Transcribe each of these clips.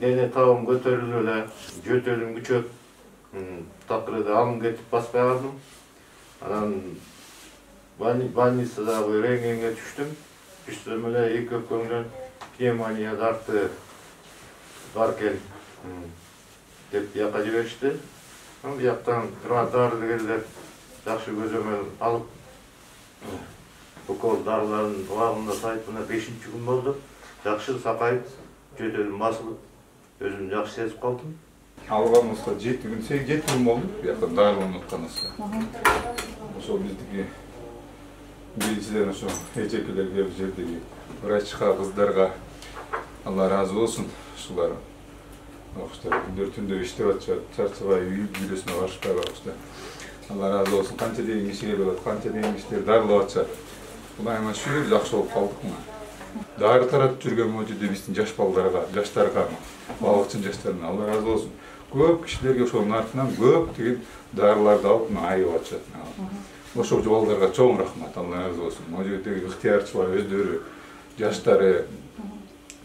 дене табым көтөрүлүп эле жөтөлүм күчөп, такырда алынып кетип баспай калдым. Анан больницадагы рентгенге түштүм. Түшсөм эле эки өпкөңдөн пневмония дарты бар экен деп бияка жиберишти. Бияктан дары-дәрігерлер жакшы көзөмөл алып, укол дарыларын убагында салып, мына 5-чи күн болду. Жакшы сакайып, жөтөлүм басылып, өзүм жакшы сезип калдым. Алганыбызга 7 күн, 8 күн болду. Бияктан дарыланып атканыбызга. Ошол биздики биринчиден ошо эжекелерге, бул жердеги врачка, кыздарга Алла разы болсун. Ушулар окуштар күндөр-түндө иштеп атышат, чарчабай үйлөсүнө барышпай барышты. Алла разы болсун. Канча деген киши келип атат, канча деген кишилер дарылап атышат. Кудайыма шүгүр, жакшы болуп калдык мына. Дары таратып жүргөн мөжөдө биздин жаш балдарга, жаштарга, балыкчын жаштарына Алла разы болсун. Көп кишилерге ошонун артынан көп деген дарыларды алып айыгып атышат. Ошол балдарга чоң рахмат, Алла разы болсун. Мөжөдөгү ыктыярчылар өздөрү, жаштары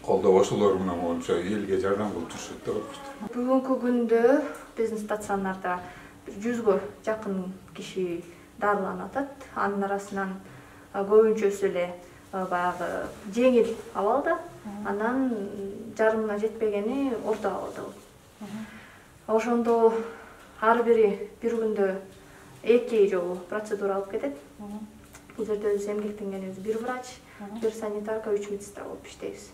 колдоп ошолор менен боюнча элге жардам кылып жүрүшөт да болушту. Бүгүнкү күндө биздин стационарда 100гө жакын киши дарыланып атат. Анын арасынан көбүнчөсү эле баягы жеңил абалда, анан жарымына жетпегени орто абалда болот. Ошондо ар бири бир күндө 2 жолу процедура алып кетет. Бул жерде биз эмгектенгенибиз 1 врач, 1 санитарка, 3 медсестра болуп иштейбиз.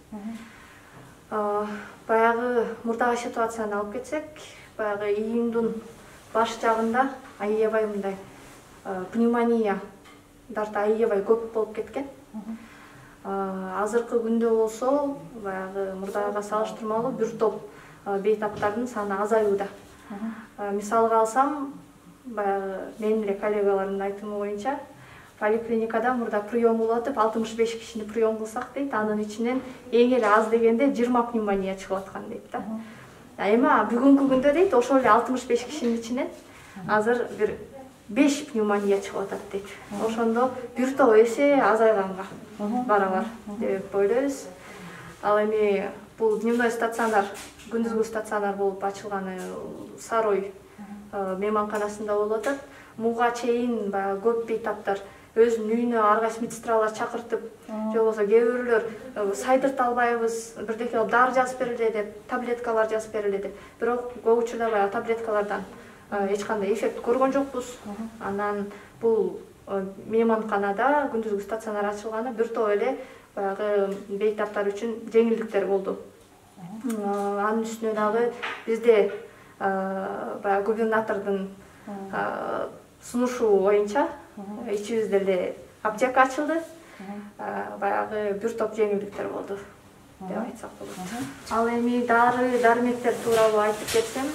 Баягы мурдагы ситуацияны алып кетсек, баягы июндун баш жагында аябай мындай пневмония дарты аябай көп болуп кеткен. Азыркы күндө болсо, баягы мурдагыга салыштырмалуу бир топ бейтаптардын саны азаюуда. Мисалга алсам, баягы менин эле коллегалардын айтымы боюнча, поликлиникада мурда прием болуп атып, 65 кишини прием кылсак дейт, анын ичинен эң эле аз дегенде 20 пневмония чыгып аткан дейт да. Эми бүгүнкү күндө дейт, ошол эле 65 кишинин ичинен азыр бир 5 пневмония чыгып атат дейт. Ошондо бир топ эсе азайганга барабар деп ойлойбуз. Ал эми бул дневной стационар, күндүзгү стационар болуп ачылганы Сарой мейманканасында болуп атат. Муга чейин баягы көп бейтаптар өзүнүн үйүнө ар кайсы медсестралар чакыртып, же болбосо кээ бирөөлөр сайдырта албайбыз, бирдеке кылып дары жазып бериле деп, таблеткалар жазып бериле деп. Бирок көп учурда баягы таблеткалардан эч кандай эффект көргөн жокпуз. Анан бул мейманканада күндүзгү стационар ачылганы бир топ эле баягы бейтаптар үчүн жеңилдиктер болду. Анын үстүнө дагы бизде баягы губернатордун сунушу боюнча ичибизде эле аптека ачылды. Баягы бир топ жеңилдиктер болду деп айтсак болот. Ал эми дары-дармектер тууралуу айтып кетсем,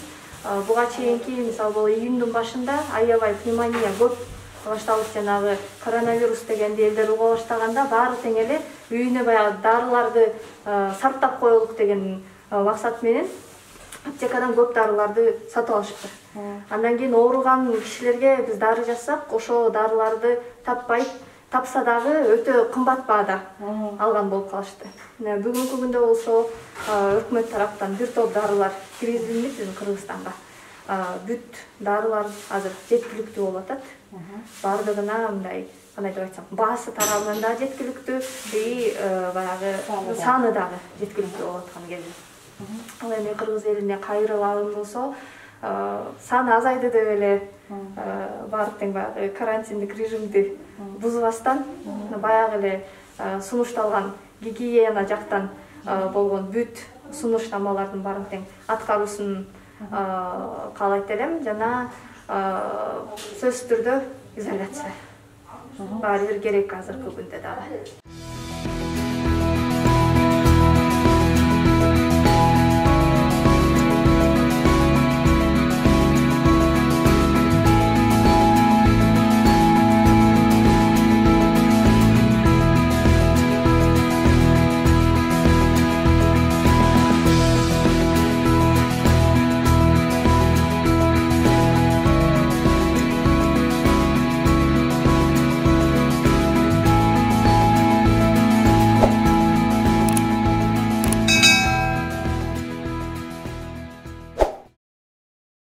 буга чейинки мисалы июндун башында аябай пневмония көп башталып, жанагы коронавирус дегенди элдер уга баштаганда баары тең эле үйүнө баягы дарыларды сактап коелук деген максат менен аптекадан көп дарыларды сатып алышыпты. Андан кийин ооруган кишилерге биз дары жазсак, ошол дарыларды таппай, тапса дагы өтө кымбат баада алган болуп калышты. Бүгүнкү күндө болсо өкмөт тараптан бир топ дарылар киргизилди биздин Кыргызстанга. Бүт дарылар азыр жеткиликтүү болуп атат. Бардыгына мындай, кандай деп айтсам, баасы тарабынан да жеткиликтүү, баягы саны дагы жеткиликтүү болуп аткан кезде. Ал эми кыргыз элине кайрылган болсо, саны азайды деп эле баары тең баягы карантиндик режимди бузбастан, баягы эле сунушталган гигиена жактан болгон бүт сунуштамалардын баарын тең аткаруусун каалайт элем. Жана сөзсүз түрдө изоляция баары бир керек азыркы күндө дагы.